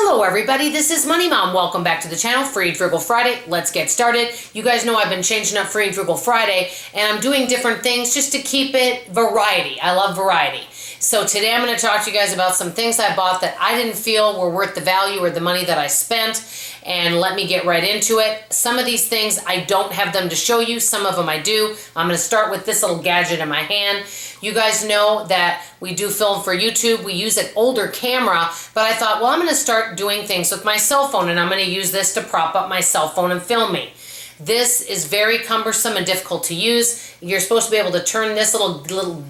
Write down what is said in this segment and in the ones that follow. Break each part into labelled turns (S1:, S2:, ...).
S1: Hello everybody, this is Money Mom. Welcome back to the channel, Free and Frugal Friday. Let's get started. You guys know I've been changing up Free and Frugal Friday, and I'm doing different things just to keep it variety. I love variety. So today I'm going to talk to you guys about some things I bought that I didn't feel were worth the value or the money that I spent, and let me get right into it. Some of these things I don't have them to show you, some of them I do. I'm going to start with this little gadget in my hand. You guys know that we do film for YouTube. We use an older camera, but I thought, well, I'm going to start doing things with my cell phone, and I'm going to use this to prop up my cell phone and film me. This is very cumbersome and difficult to use. You're supposed to be able to turn this little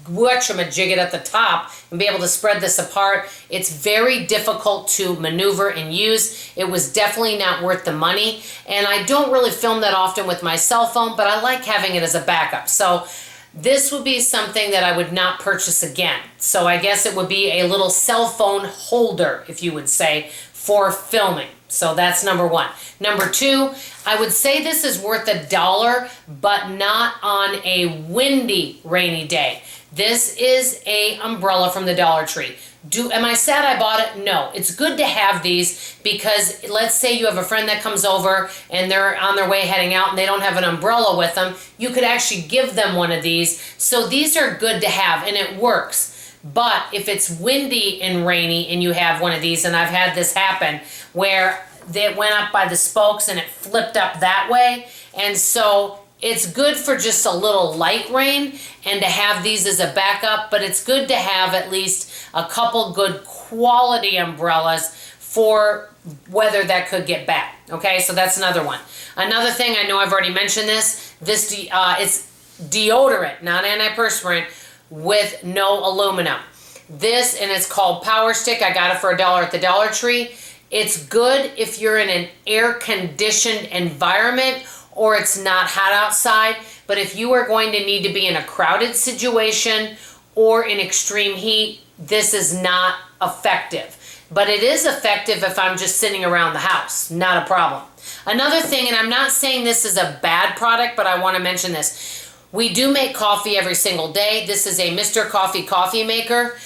S1: whatchamajigget at the top and be able to spread this apart. It's very difficult to maneuver and use. It was definitely not worth the money, and I don't really film that often with my cell phone, but I like having it as a backup. So this would be something that I would not purchase again. So I guess it would be a little cell phone holder, if you would say, for filming. So that's number one. Number two, I would say this is worth $1, but not on a windy, rainy day. This is a umbrella from the Dollar Tree. Am I sad I bought it? No. It's good to have these because let's say you have a friend that comes over and they're on their way heading out and they don't have an umbrella with them. You could actually give them one of these. So these are good to have and it works. But if it's windy and rainy and you have one of these, and I've had this happen where it went up by the spokes and it flipped up that way, and so it's good for just a little light rain and to have these as a backup, but it's good to have at least a couple good quality umbrellas for weather that could get bad. Okay, so that's another one. Another thing, I know I've already mentioned this, it's deodorant, not antiperspirant, with no aluminum. This, and it's called Power Stick. I got it for $1 at the Dollar Tree. It's good if you're in an air-conditioned environment or it's not hot outside, but if you are going to need to be in a crowded situation or in extreme heat, this is not effective. But it is effective if I'm just sitting around the house, not a problem. Another thing, and I'm not saying this is a bad product, but I want to mention this. We do make coffee every single day. This is a Mr. Coffee coffee maker.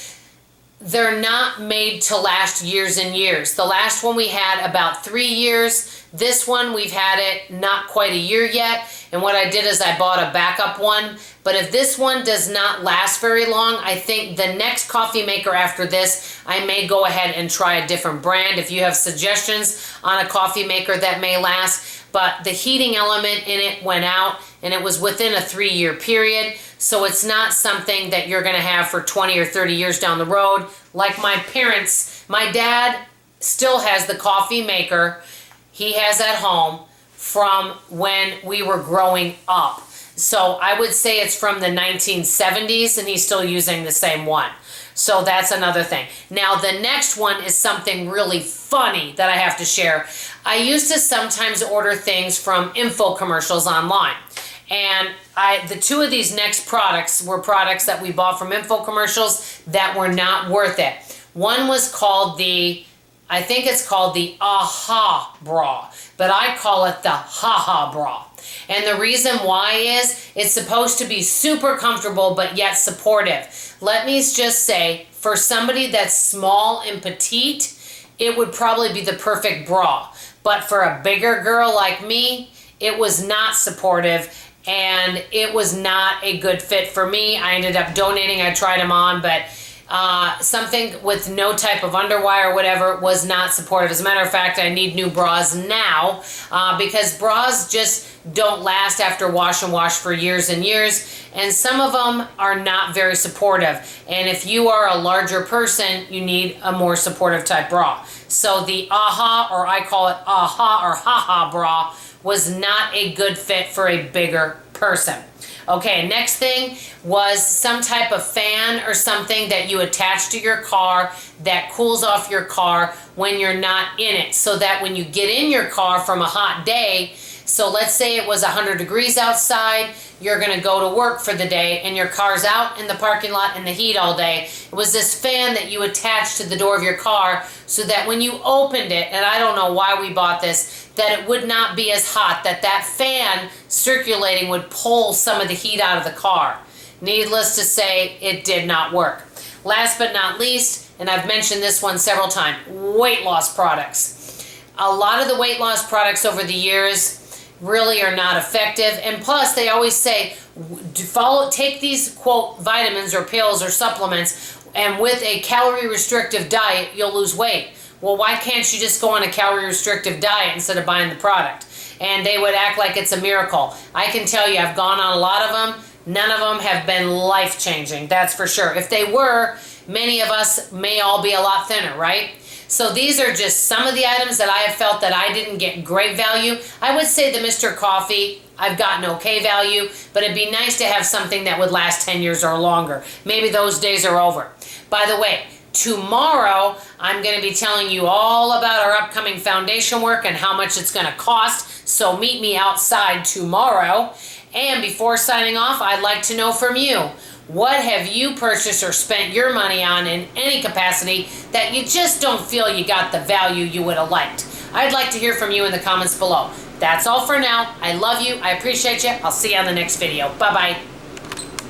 S1: They're not made to last years and years. The last one we had about 3 years. This one we've had it not quite a year yet. And what I did is I bought a backup one. But if this one does not last very long, I think the next coffee maker after this, I may go ahead and try a different brand. If you have suggestions on a coffee maker that may last. But the heating element in it went out and it was within a 3-year period. So it's not something that you're going to have for 20 or 30 years down the road. Like my parents, my dad still has the coffee maker he has at home from when we were growing up. So I would say it's from the 1970s and he's still using the same one. So that's another thing. Now the next one is something really funny that I have to share. I used to sometimes order things from info commercials online. And the two of these next products were products that we bought from info commercials that were not worth it. One was called I think it's called the Aha Bra, but I call it the Ha-Ha Bra. And the reason why is it's supposed to be super comfortable but yet supportive. Let me just say, for somebody that's small and petite, it would probably be the perfect bra. But for a bigger girl like me, it was not supportive and it was not a good fit for me. I ended up donating. I tried them on, but something with no type of underwire or whatever was not supportive. As a matter of fact, I need new bras now because bras just don't last after wash and wash for years and years, and some of them are not very supportive. And if you are a larger person, you need a more supportive type bra. So the Aha, or I call it Aha or Ha-Ha bra, was not a good fit for a bigger person. Okay, next thing was some type of fan or something that you attach to your car that cools off your car when you're not in it, so that when you get in your car from a hot day, so let's say it was 100 degrees outside, you're going to go to work for the day and your car's out in the parking lot in the heat all day. It was this fan that you attached to the door of your car so that when you opened it, and I don't know why we bought this, that it would not be as hot, that fan circulating would pull some of the heat out of the car. Needless to say, it did not work. Last but not least, and I've mentioned this one several times, weight loss products. A lot of the weight loss products over the years really are not effective, and plus they always say take these quote vitamins or pills or supplements, and with a calorie restrictive diet you'll lose weight. Well, why can't you just go on a calorie restrictive diet instead of buying the product? And they would act like it's a miracle. I can tell you, I've gone on a lot of them. None of them have been life-changing, that's for sure. If they were, many of us may all be a lot thinner, right? So these are just some of the items that I have felt that I didn't get great value. I would say the Mr. Coffee, I've gotten okay value, but it'd be nice to have something that would last 10 years or longer. Maybe those days are over. By the way, tomorrow, I'm going to be telling you all about our upcoming foundation work and how much it's going to cost, so meet me outside tomorrow. And before signing off, I'd like to know from you, what have you purchased or spent your money on in any capacity that you just don't feel you got the value you would have liked? I'd like to hear from you in the comments below. That's all for now. I love you. I appreciate you. I'll see you on the next video. Bye-bye.